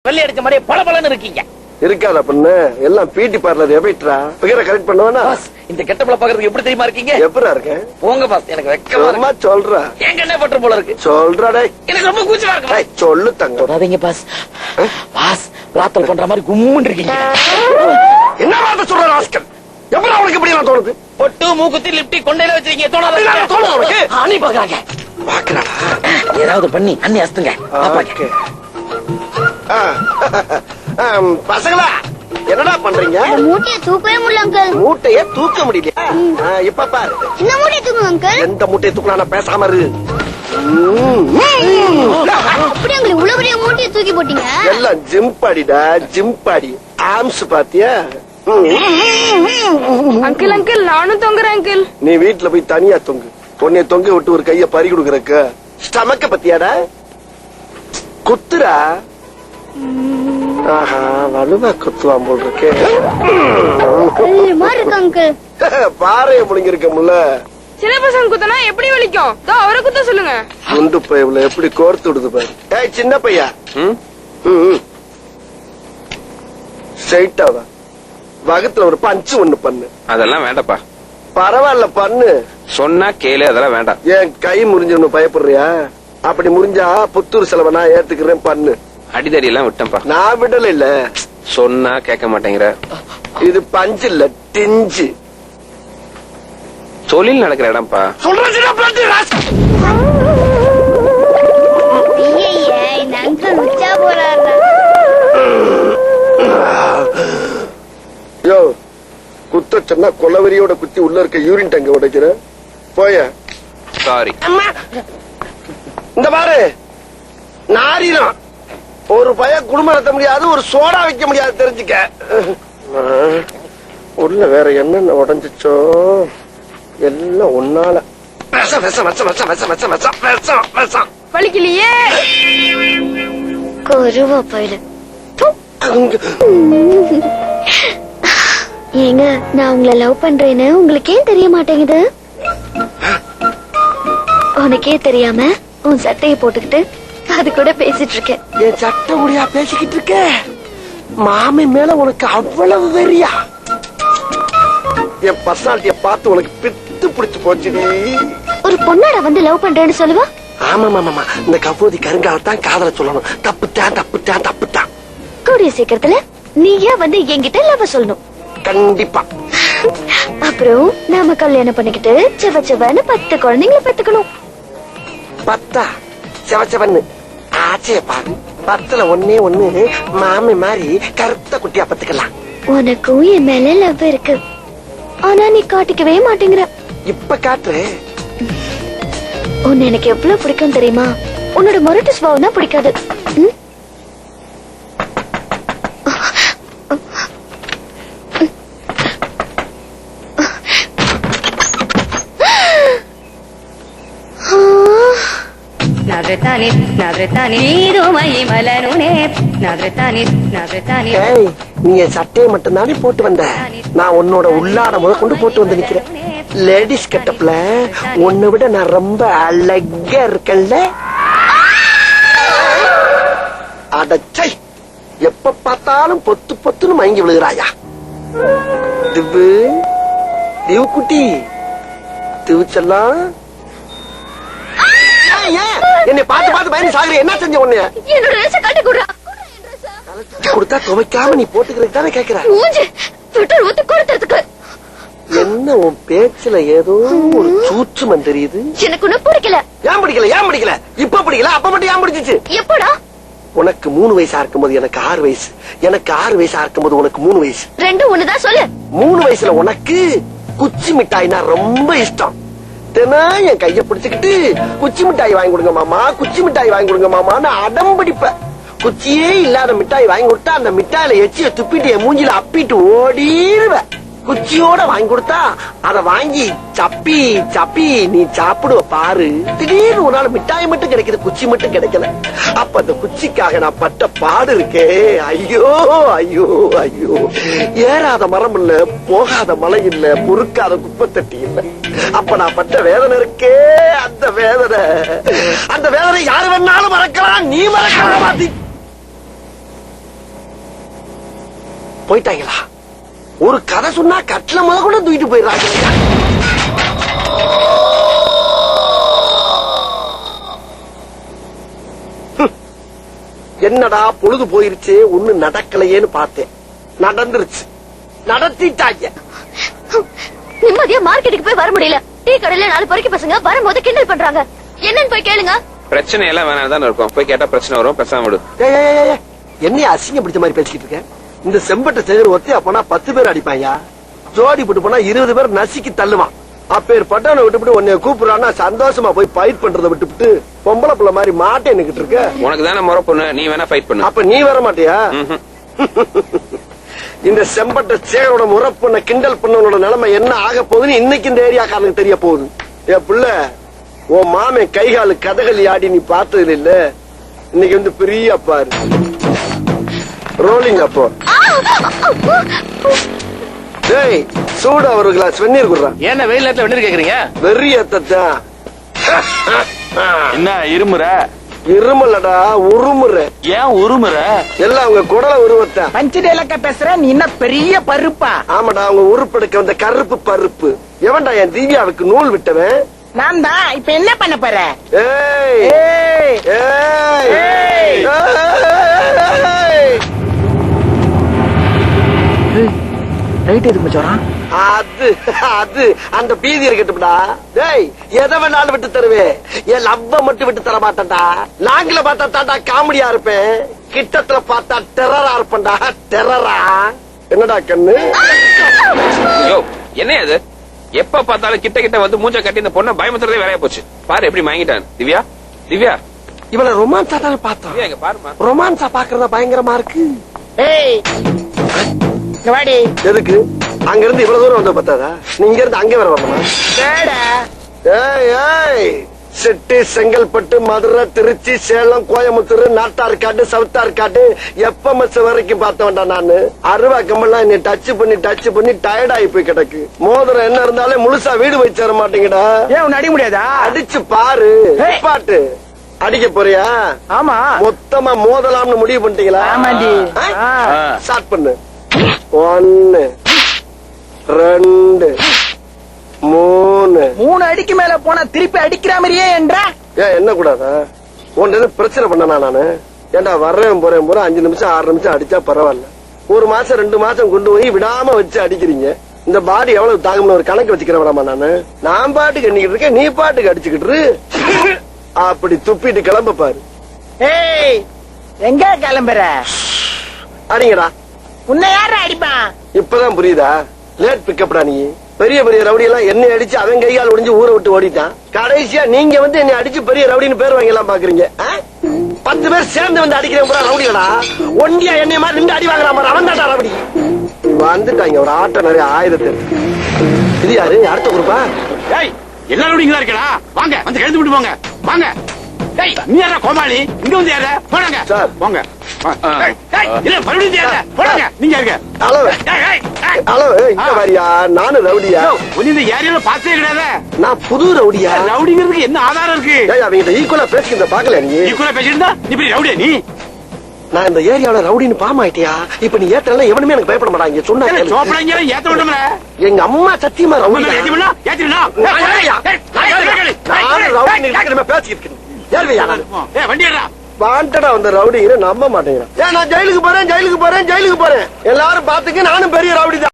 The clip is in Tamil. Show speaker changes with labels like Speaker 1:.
Speaker 1: வெள்ளை அடிச்ச மாதிரி பளபளன்னு இருக்கீங்க.
Speaker 2: இருக்காதா பொண்ணு எல்லாம் பிடி பார்லர் எபிட்ரா பிகரை கரெக்ட் பண்ணுவானா?
Speaker 1: இந்த கெட்டப்ல பாக்குறதுக்கு எப்படி தெரியுமா இருக்கீங்க?
Speaker 2: எப்பரா இருக்கேன்?
Speaker 1: போங்க பாஸ், எனக்கு வெக்கமா இருக்கு.
Speaker 2: சொல்றா
Speaker 1: எங்க என்ன பண்ற போல இருக்கு.
Speaker 2: சொல்றா டேய்,
Speaker 1: எனக்கு ரொம்ப கூச்சமா இருக்கு.
Speaker 2: சொல்லு தங்க.
Speaker 1: தொடாதீங்க பாஸ். பாஸ் பிரார்த்தனை பண்ற மாதிரி கும்முன்னு இருக்கீங்க.
Speaker 2: என்ன வார்த்தை சொல்ற ராஸ்கல்? எப்பரா உனக்கு இப்படி எல்லாம் தோணுது?
Speaker 1: பொட்டு மூக்குத்தி லிப்டி கொண்டையில வச்சிருக்கீங்க. தோணாத உனக்கு? அணி பாக்குறாங்க.
Speaker 2: பாக்குறாடா,
Speaker 1: ஏதாவது பண்ணி அண்ணி அஸ்துங்க.
Speaker 2: ஓகே. பசங்களா என்னடா பண்றீங்க?
Speaker 3: மூட்டையை தூக்கவே முடியல அங்கிள்.
Speaker 2: மூட்டையை தூக்க முடியலையா? இப்ப பாரு,
Speaker 3: இந்த மூட்டையை தூக்குங்க அங்கிள்.
Speaker 2: எந்த மூட்டையை தூக்கலாம்? பேசாம இரு.
Speaker 3: அப்படி அங்கிள் இவ்வளவு பெரிய மூட்டையை தூக்கி போட்டீங்க?
Speaker 2: எல்லாம் ஜிம்பாடிடா, ஜிம்பாடி. ஆம்ஸ் பாத்தியா?
Speaker 4: அங்கிள் அங்கிள் நானும் தொங்குறேன் அங்கிள்.
Speaker 2: நீ வீட்டுல போய் தனியா தொங்கு. உன்னைய தொங்க விட்டு ஒரு கைய பறி கொடுக்கறக்கு ஸ்டமக்க பத்தியாடா குத்துரா. ஆஹா, வலுவா குத்துவான் போல் இருக்கு. பாறைய முழுங்கி இருக்க முல்ல.
Speaker 4: சின்ன பசங்க குத்தனா எப்படி வலிக்கும்? அவரை குத்த சொல்லுங்க.
Speaker 2: குண்டு பையல எப்படி கோர்த்து விடுது பாரு. ஏய் சின்ன பையா, ஸ்ட்ரைட்டா வா. வகத்துல ஒரு பஞ்சு ஒண்ணு பண்ணு.
Speaker 5: அதெல்லாம் வேண்டாப்பா.
Speaker 2: பரவாயில்ல பண்ணு. சொன்னா
Speaker 5: கேளு, அதெல்லாம் வேண்டாம்.
Speaker 2: ஏன் கை முறிஞ்சு பயப்படுறியா? அப்படி முறிஞ்சா புத்தூர் செலவை நான் ஏத்துக்கிறேன், பண்ணு.
Speaker 5: அடிதடி எல்லாம் விட்டேன்ப்பா.
Speaker 2: நான் விடல. இல்ல
Speaker 5: சொன்னா கேட்க மாட்டேங்கிற.
Speaker 2: இது பஞ்சு இல்ல, டிஞ்சு.
Speaker 5: தொழில் நடக்கிற இடம்ப்பா.
Speaker 2: யோ, குத்த சொன்னா கொலவெறியோட குத்தி உள்ள இருக்க யூரின் டேங்க உடைக்கிற. போய.
Speaker 5: சாரி.
Speaker 2: இந்த பாரு, நாரிதான் ஒரு பய குடும்பம் நடத்த முடியாது, ஒரு சோடா வைக்க முடியாது, தெரிஞ்சுக்க. உள்ள வேற என்னென்ன உடஞ்சிச்சோ எல்லாம் ஒன்னால.
Speaker 4: வலிக்கலையே.
Speaker 3: கொருவா போயிடு. ஏங்க, நான் உங்களை லவ் பண்றேன்னு உங்களுக்கு ஏன் தெரிய மாட்டேங்குது? உனக்கே தெரியாம உன் சட்டையை போட்டுக்கிட்டு அது கூட பேசிட்டு இருக்கேன்.
Speaker 2: என் சட்டை முடியா பேசிக்கிட்டு இருக்க? மாமி மேல உனக்கு அவ்வளவு வெறியா? என் பர்சனாலிட்டிய பார்த்து உனக்கு பித்து பிடிச்சு போச்சுடி.
Speaker 3: ஒரு பொண்ணோட வந்து லவ் பண்றேன்னு சொல்லுவா?
Speaker 2: ஆமா மாமா, இந்த கபோதி கருங்காலத்தான் காதல சொல்லணும். தப்புத்தான் தப்புத்தான் தப்புத்தான்.
Speaker 3: கூடிய சீக்கிரத்துல நீயா வந்து என்கிட்ட லவ் சொல்லணும்.
Speaker 2: கண்டிப்பா.
Speaker 3: அப்புறம் நாம கல்யாணம் பண்ணிக்கிட்டு செவ செவன்னு 10 குழந்தைங்களை பெத்துக்கணும்.
Speaker 2: 10 செவச்சவன்னு ஆச்சே பாரு. 10ல ஒன்னே ஒண்ணு மாமி மாதிரி கருத்த குட்டியா பத்துக்கலாம்.
Speaker 3: உனக்கும் என் மேல லவ் இருக்கு, ஆனா நீ காட்டிக்கவே மாட்டேங்கிற.
Speaker 2: இப்ப காட்டுற.
Speaker 3: உன்னை எனக்கு எவ்வளவு பிடிக்கும் தெரியுமா? உன்னோட முரட்டு சுபாவம் தான் பிடிக்காது.
Speaker 2: நீ என் சட்டையை மட்டும் தானே போட்டு வந்த, நான் உன்னோட உள்ளாட முத கொண்டு போட்டு வந்து நிக்கிறேன். லேடிஸ் கெட்டப்ல உன்னை விட நான் ரொம்ப அழகா இருக்கேன்ல. அடச்சை, எப்ப பார்த்தாலும் பொத்து பொத்துன்னு மயங்கி விழுகிறாயா? திவு திவு குட்டி, திவுச்செல்லாம் என்னை பார்த்து பார்த்து பயணி சாகுற. என்ன செஞ்ச உன்னைய?
Speaker 3: என்னோட ட்ரெஸ் கட்டி குடுறா.
Speaker 2: கொடுத்தா துவைக்காம நீ போட்டுக்கிறதுக்கு தானே கேக்குற. என்ன உன் பேச்சுல ஏதோ ஒரு சூட்சுமம் தெரியுது.
Speaker 3: எனக்கு ஒன்னும் பிடிக்கல.
Speaker 2: ஏன் பிடிக்கல? ஏன் பிடிக்கல? இப்ப பிடிக்கல, அப்ப மட்டும் ஏன் பிடிச்சிச்சு?
Speaker 3: எப்படா?
Speaker 2: உனக்கு 3 வயசா இருக்கும்போது எனக்கு 6 வயசு, எனக்கு 6 வயசா இருக்கும்போது உனக்கு 3 வயசு.
Speaker 3: ரெண்டும் ஒண்ணுதான் சொல்லு.
Speaker 2: 3 வயசுல உனக்கு குச்சி மிட்டாய்னா ரொம்ப இஷ்டம். தினம் என் கைய பிடிச்சுக்கிட்டு குச்சி மிட்டாய் வாங்கி கொடுங்க மாமா, குச்சி மிட்டாய் வாங்கி கொடுங்க மாமான்னு அடம் பிடிப்ப. குச்சியே இல்லாத மிட்டாய் வாங்கி கொடுத்தா அந்த மிட்டாயில எச்சிய துப்பிட்டு என் மூஞ்சில அப்பிட்டு ஓடிடுவ. குச்சியோட வாங்கி கொடுத்தா அத வாங்கி சப்பி சப்பி நீ சாப்பிடுவ பாரு. திடீர்னு ஒரு நாள் மிட்டாய் மட்டும் கிடைக்குது, குச்சி மட்டும் கிடைக்கல. அப்ப அந்த குச்சிக்காக நான் பட்ட பாடு இருக்கே, ஐயோ ஐயோ ஐயோ. ஏறாத மரம் இல்ல, போகாத மலை இல்ல, பொறுக்காத குப்பை தட்டி இல்ல. அப்ப நான் பட்ட வேதனை இருக்கே, அந்த வேதனை யாரு வேணாலும் மறக்கலாம், நீ மறக்கலாம். போயிட்டாங்களா? ஒரு கதை சொன்னா கட்டில முத கூட தூக்கிட்டு போயிடுறாங்க. என்னடா பொழுது போயிருச்சு, ஒண்ணு நடக்கலையேன்னு பார்த்தேன். நடந்துருச்சு, நடத்திட்டாங்க.
Speaker 3: நிம்மதியா மார்க்கெட்டுக்கு போய் வர முடியல. டீ கடையில 4 பொறுக்கி பசங்க வரும்போது கிண்டல் பண்றாங்க. என்னன்னு போய் கேளுங்க.
Speaker 5: பிரச்சனை எல்லாம் வேணாம் தானே இருக்கும். போய் கேட்டா பிரச்சனை வரும். பேசாம விடு.
Speaker 2: என்னைய அசிங்க பிடிச்ச மாதிரி பேசிக்கிட்டு இருக்கேன். இந்த செம்பட்ட சேகர் ஒத்தையா போனா 10 பேர் அடிப்பாயா, ஜோடி போட்டு போனா 20 பேர் நசுக்கி தள்ளுவான். அப்பேர் பட்டவனை விட்டுவிட்டு உன்னை கூப்பிடுறான்னா சந்தோஷமா போய் ஃபைட் பண்றதை விட்டுவிட்டு பொம்பளை புள்ள மாதிரி மாட்டே நிக்கிட்டு இருக்க.
Speaker 5: உனக்கு தானே முறை பொண்ணு, நீ வேணா ஃபைட் பண்ணு.
Speaker 2: அப்ப நீ வர மாட்டியா? இந்த செம்பட்ட சேகரோட முறை பொண்ண கிண்டல் பண்ணவனோட நிலைமை என்ன ஆக போகுதுன்னு இன்னைக்கு இந்த ஏரியாக்காரனுக்கு தெரிய போகுது. என் புள்ள, உன் மாமே கைகாலு கதகளி ஆடி நீ பார்த்தது இல்ல, இன்னைக்கு வந்து பெரிய பாரு ரோலிங். அப்போ டேய் சூடா ஒரு கிளாஸ் வெந்நீர் குடுறான்.
Speaker 1: என்ன வெயில் நேரத்துல வெந்நீர் கேக்குறீங்க?
Speaker 2: வெறியத்தான்.
Speaker 1: என்ன இருமுற?
Speaker 2: இருமலடா உருமுற.
Speaker 1: ஏன் உருமுற?
Speaker 2: எல்லாம் அவங்க குடல உருவத்தான்.
Speaker 6: பஞ்சடேலக்க பேசுற நீ என்ன பெரிய பருப்பா?
Speaker 2: ஆமாடா, அவங்க உருப்பெடுக்க வந்த கருப்பு பருப்பு. எவன்டா என் திவ்யாவுக்கு நூல் விட்டவன்?
Speaker 6: நான் தான். இப்ப என்ன பண்ண போற?
Speaker 2: ஏய்
Speaker 6: ஏய்,
Speaker 2: ஏய்
Speaker 6: ஏய்.
Speaker 2: ஏய்.
Speaker 6: ரைட் எதுக்கு மச்சான்?
Speaker 2: அது அது அந்த பீதி இருக்கட்டும்டா. டேய் எதை வேணாலும் விட்டு தருவேன், என் லவ்வ மட்டும் விட்டு தர மாட்டேன்டா. நாங்கள பார்த்தா தாண்டா காமெடியா இருப்பேன், கிட்டத்துல பார்த்தா டெரரா இருப்பேன்டா. டெரரா. என்னடா கண்ணு?
Speaker 5: யோ என்ன அது? எப்ப பார்த்தாலும் கிட்ட கிட்ட வந்து மூஞ்ச கட்டி இந்த பொண்ணை பயமுத்துறதே வேலையா போச்சு. பாரு எப்படி வாங்கிட்டான். திவ்யா, திவ்யா,
Speaker 2: இவள ரொமான்ஸா தானே பார்த்தோம்.
Speaker 5: திவ்யா இங்க பாருமா.
Speaker 2: ரொமான்ஸா பாக்குறதா பயங்கரமா இருக்கு.
Speaker 6: ஏய் இங்க வாடி.
Speaker 2: எதுக்கு? அங்க இருந்து இவ்வளவு தூரம் வந்த பார்த்தாதா? நீ இங்க இருந்து அங்க வர வரணுமா?
Speaker 6: டேடா.
Speaker 2: ஏய் ஏய், செட்டி, செங்கல்பட்டு, மதுரை, திருச்சி, சேலம், கோயம்புத்தூர், நாட்டார்காடு, சவுத்தார்காடு, எப்பமஸ் வரைக்கும் பார்த்தவன்டா நானு. அருவா கம்பெல்லாம் என்னை டச் பண்ணி டயர்ட் ஆகி போய் கிடக்கு. மோதிரம் என்ன இருந்தாலே முழுசா வீடு வச்சு தர மாட்டேங்கடா.
Speaker 6: ஏன் உன்னை அடிக்க முடியாதா?
Speaker 2: அடிச்சு பாரு.
Speaker 6: ஏய்.
Speaker 2: பாட்டு அடிக்க போறியா?
Speaker 6: ஆமா.
Speaker 2: மொத்தமா மோதலாம்னு முடிவு பண்ணிட்டீங்களா?
Speaker 6: ஆமாண்டி.
Speaker 2: ஸ்டார்ட் பண்ணு. 1 2 3.
Speaker 6: 3 அடிக்கு மேல போனா திருப்பி அடிக்கிற மாதிரியே என்றா?
Speaker 2: ஏன் என்ன கூடாதா? ஒன்னு பிரச்சனை பண்ணனா நானு? ஏண்டா வர்றேன் போறேன் போற 5 நிமிஷம் 6 நிமிஷம் அடிச்சா பரவாயில்ல. 1 மாசம் 2 மாசம் கொண்டு போய் விடாம வச்சு அடிக்கிறீங்க. இந்த பாடி எவ்வளவு தாங்கும்னு ஒரு கணக்கு வச்சுக்கிறவனாமா நானு? நான் பாட்டுக்கு எண்ணிக்கிட்டு இருக்கேன், நீ பாட்டுக்கு அடிச்சுக்கிட்டு அப்படி துப்பிட்டு கிளம்ப பாரு.
Speaker 6: ஏய் எங்க கிளம்புற?
Speaker 2: அடிங்கடா.
Speaker 6: உன்னை யார அடிப்பான்?
Speaker 2: இப்பதான் புரியுதா? லேட் பிக்கப்டா நீ. பெரிய பெரிய ரவுடி எல்லாம் என்னை அடிச்சு அவன் கையால் ஒடிஞ்சு ஊரை விட்டு ஓடிட்டான். கடைசியா நீங்க வந்து என்னை அடிச்சு பெரிய ரவுடின்னு பேர் வாங்கி எல்லாம் பாக்குறீங்க. 10 பேர் சேர்ந்து வந்து அடிக்கிறேன் பூரா ரவுடிகளா? ஒண்டியா என்னை மாதிரி நின்று அடி வாங்குற மாதிரி அவன் தான்டா ரவுடி. வந்துட்டாங்க ஒரு ஆட்டம் நிறைய 1000. இது யாரு? அடுத்த குரூப்பா?
Speaker 1: ஏய் எல்லாரும் இங்க இருக்கடா. வாங்க வந்து எழுந்து விட்டு போங்க. வாங்க. டேய் நீ யாரா கோமாளி? இங்க வந்து யாரா? போடுங்க
Speaker 2: சார்.
Speaker 1: போங்க. டேய் இல்ல மறுபடியும் யாரா? போடுங்க. நீங்க இருங்க.
Speaker 2: ஹலோ
Speaker 1: டேய் ஏய் ஏய்.
Speaker 2: ஹலோ, இங்க வாரியா? நானும் ரவுடியா?
Speaker 1: ஒண்ணு இந்த ஏரியால பாத்தே கிடையாது.
Speaker 2: நான் புது ரவுடியா?
Speaker 1: ரவுடிங்கிறதுக்கு என்ன ஆதாரம் இருக்கு?
Speaker 2: ஏய் அவங்க ஈக்குவலா பேசிக்கிறத பாக்கல நீ?
Speaker 1: ஈக்குவலா பேசிட்டு நீ பெரிய ரவுடியா நீ?
Speaker 2: நான் இந்த ஏரியாவில ரவுடின்னு பாமாயிட்டியா? இப்ப நீ ஏத்தல எவனுமே எனக்கு பயப்பட மாட்டாங்க. சொன்னா கேளு.
Speaker 1: சோப்படாங்க ஏத்த விடும்ல.
Speaker 2: எங்க அம்மா சத்தியமா ரவுடி.
Speaker 1: ஏத்தினா ஏத்தினா.
Speaker 2: நானும் ரவுடி இருக்கிற பேசிக்கிட்டு இருக்கேன். ஏழ்வையா நான்?
Speaker 1: ஏய் வண்டி ஏறா.
Speaker 2: வாண்டடா வந்த ரவுடிங்கிற நம்ப மாட்டேங்கிறான். ஏன் நான் ஜெயிலுக்கு போறேன் எல்லாரும் பாத்துக்க, நானும் பெரிய ரவுடி தான்.